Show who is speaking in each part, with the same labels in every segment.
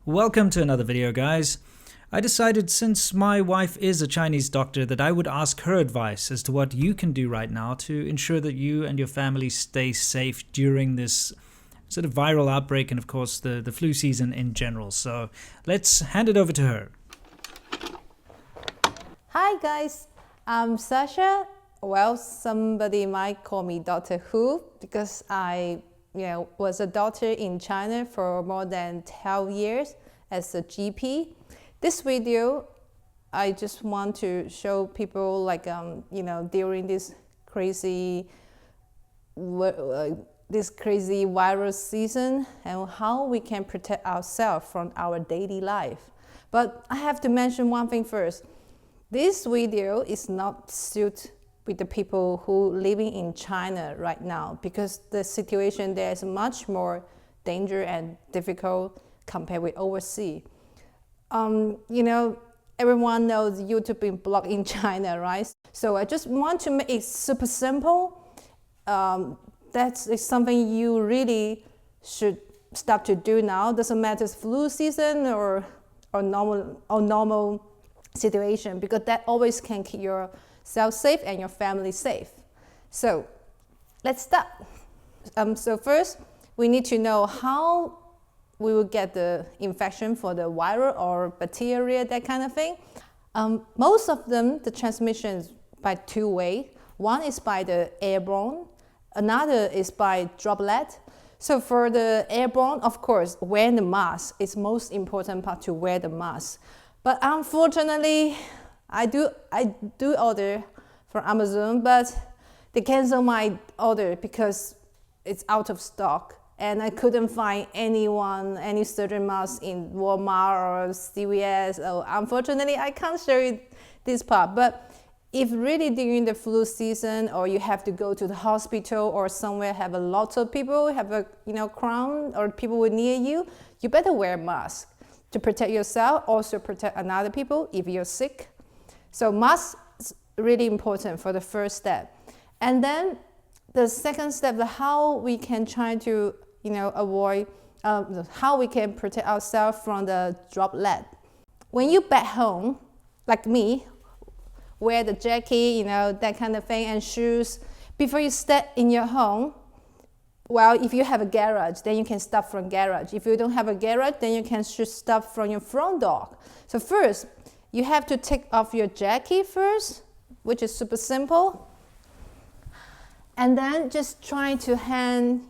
Speaker 1: Welcome to another video, guys. I decided, since my wife is a Chinese doctor, that I would ask her advice as to what you can do right now to ensure that you and your family stay safe during this sort of viral outbreak and of course the flu season in general. So let's hand it over to her.
Speaker 2: Hi guys, I'm Sasha. Well, somebody might call me Doctor Who because I was a doctor in China for more than 12 years as a GP. This video, I just want to show people during this crazy virus season and how we can protect ourselves from our daily life. But I have to mention one thing first. This video is not suited with the people who living in China right now because the situation there is much more dangerous and difficult compared with overseas. Everyone knows YouTube being blocked in China, right? So I just want to make it super simple. That's something you really should start to do now. Doesn't matter if it's flu season or normal situation, because that always can keep yourself safe and your family safe. So let's start. So first, we need to know how we will get the infection for the viral or bacteria, that kind of thing. Most of them, the transmission is by two ways. One is by the airborne, another is by droplet. So for the airborne, of course, wearing the mask is most important part, to wear the mask. But unfortunately, I do order from Amazon, but they cancel my order because it's out of stock. And I couldn't find any surgery mask in Walmart or CVS. So unfortunately, I can't show you this part. But if really during the flu season, or you have to go to the hospital or somewhere have a lot of people, have a crowd or people near you, you better wear a mask to protect yourself, also protect another people if you're sick. So mask is really important for the first step. And then the second step, how we can try to avoid, how we can protect ourselves from the droplet. When you back home, like me, wear the jacket, that kind of thing, and shoes, before you step in your home. Well, if you have a garage, then you can start from garage. If you don't have a garage, then you can start from your front door. So first, you have to take off your jacket first, which is super simple. And then just try to hang,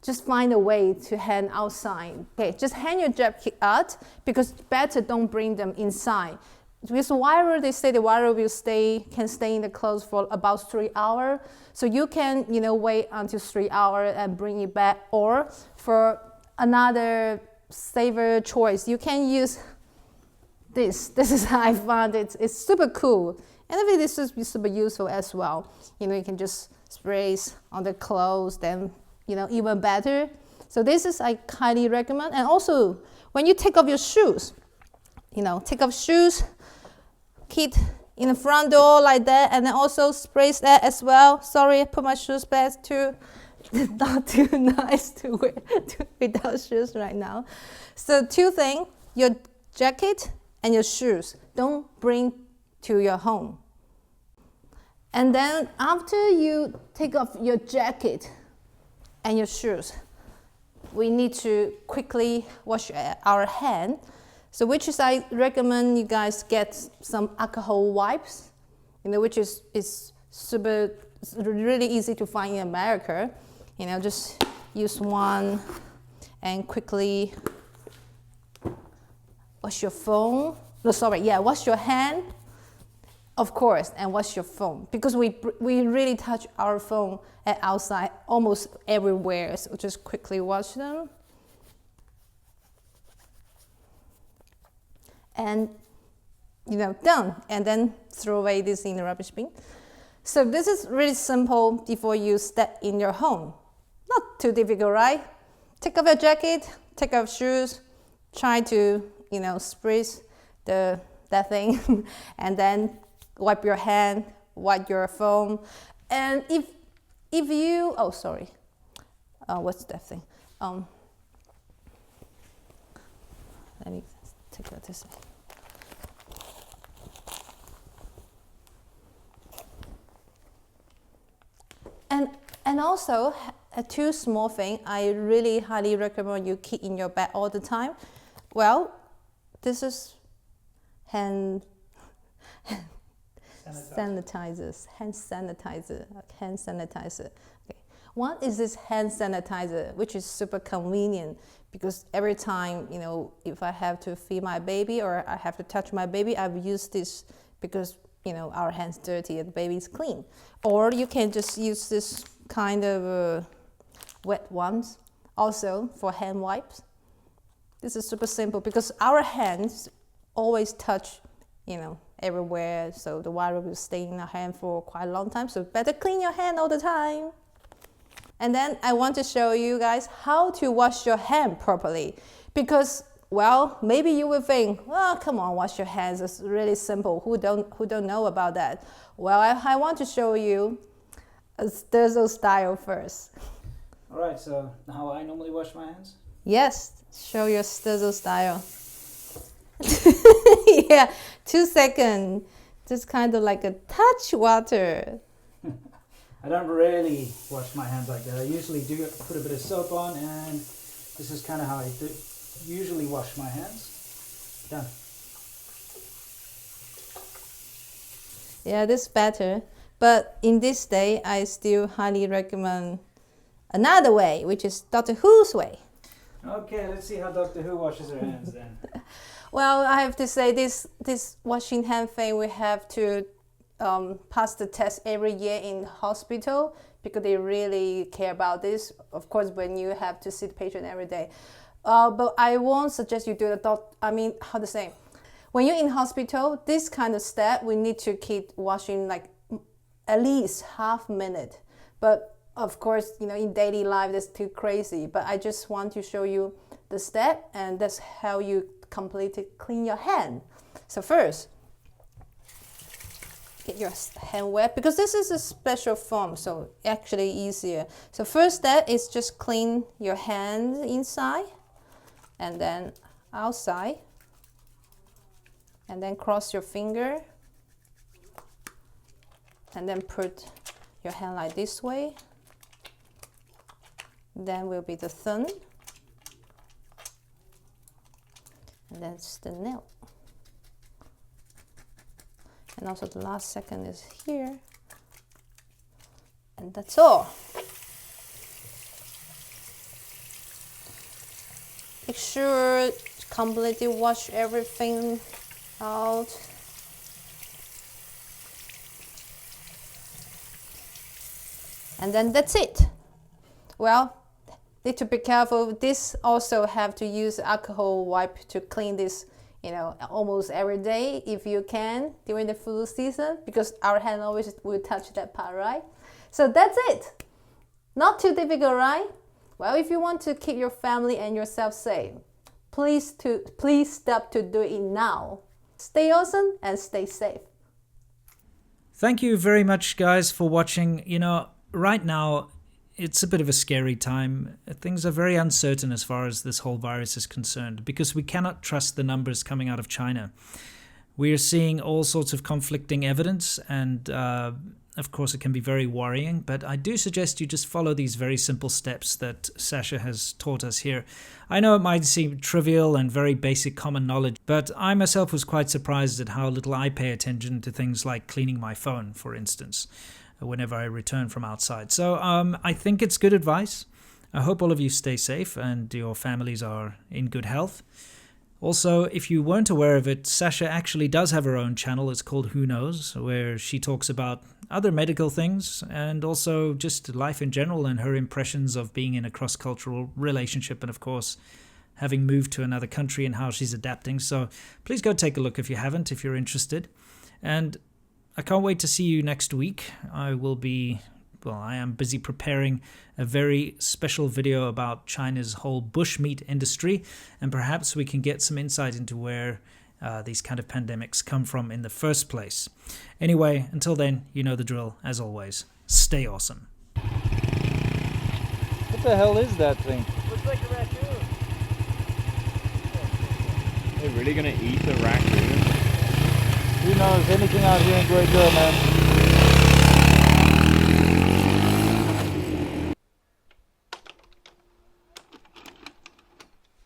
Speaker 2: just find a way to hang outside. Okay, just hang your jacket out, because better don't bring them inside. With viral, they say the viral can stay in the clothes for about 3 hours. So you can, wait until 3 hours and bring it back. Or for another safer choice, you can use this. This is how I found it. It's super cool. And I think this is super useful as well. You can just spray on the clothes, then, even better. So this is, I highly recommend. And also, when you take off your shoes, take off shoes, keep in the front door like that, and then also spray that as well. Sorry, I put my shoes back too. Not too nice to wear without shoes right now. So two things, your jacket and your shoes, don't bring to your home. And then after you take off your jacket and your shoes, we need to quickly wash our hand. So which is, I recommend you guys get some alcohol wipes, which is really easy to find in America. Just use one and quickly wash your phone. Wash your hand, of course, and wash your phone, because we really touch our phone outside almost everywhere. So just quickly wash them. And done, and then throw away this in the rubbish bin. So this is really simple before you step in your home. Not too difficult, right? Take off your jacket, take off shoes, try to spray that thing, and then wipe your hand, wipe your phone. And if you what's that thing? let me take this. And also, two small things I really highly recommend you keep in your bag all the time. Well, this is hand sanitizers. Okay. One is this hand sanitizer, which is super convenient because every time, if I have to feed my baby or I have to touch my baby, I've used this because, our hands dirty and the baby's clean. Or you can just use this kind of wet ones also for hand wipes. This is super simple because our hands always touch, everywhere, so the virus will stay in our hand for quite a long time, so better clean your hand all the time. And then I want to show you guys how to wash your hand properly because, well, maybe you will think, oh, come on, wash your hands, it's really simple, who don't know about that? Well, I want to show you a SerpentZA style first.
Speaker 1: All right, so how I normally wash my hands?
Speaker 2: Yes, show your SerpentZA style. Yeah, 2 seconds. Just kind of like a touch water.
Speaker 1: I don't really wash my hands like that. I usually do put a bit of soap on, and this is kind of how I usually wash my hands. Done.
Speaker 2: Yeah, this is better. But in this day, I still highly recommend another way, which is Doctor Who's way.
Speaker 1: Okay, let's see how Doctor Who washes her hands then.
Speaker 2: Well, I have to say this washing hand thing, we have to pass the test every year in hospital because they really care about this. Of course, when you have to see the patient every day. But I won't suggest you do how to say? When you're in hospital, this kind of step, we need to keep washing like at least half minute. But of course, in daily life, that's too crazy. But I just want to show you the step, and that's how you completely clean your hand. So first, get your hand wet because this is a special form, so actually easier. So first step is just clean your hand inside and then outside, and then cross your finger and then put your hand like this way. Then will be the thumb, and that's the nail. And also the last second is here. And that's all. Make sure to completely wash everything out. And then that's it. Well, need to be careful. This also have to use alcohol wipe to clean this, almost every day if you can during the flu season, because our hand always will touch that part, right? So that's it. Not too difficult, right? Well, if you want to keep your family and yourself safe, please stop to do it now. Stay awesome and stay safe.
Speaker 1: Thank you very much, guys, for watching. Right now, it's a bit of a scary time. Things are very uncertain as far as this whole virus is concerned because we cannot trust the numbers coming out of China. We are seeing all sorts of conflicting evidence, and of course it can be very worrying, but I do suggest you just follow these very simple steps that Sasha has taught us here. I know it might seem trivial and very basic common knowledge, but I myself was quite surprised at how little I pay attention to things like cleaning my phone, for instance, whenever I return from outside. So I think it's good advice. I hope all of you stay safe and your families are in good health. Also, if you weren't aware of it, Sasha actually does have her own channel. It's called Who Knows, where she talks about other medical things and also just life in general and her impressions of being in a cross-cultural relationship and, of course, having moved to another country and how she's adapting. So please go take a look if you haven't, if you're interested. And I can't wait to see you next week. I am busy preparing a very special video about China's whole bushmeat industry, and perhaps we can get some insight into where these kind of pandemics come from in the first place. Anyway, until then, you know the drill. As always, stay awesome.
Speaker 3: What the hell is that thing?
Speaker 4: Looks like a raccoon.
Speaker 3: They're really gonna eat the raccoon?
Speaker 4: Who knows? Anything out here in Great Britain, man.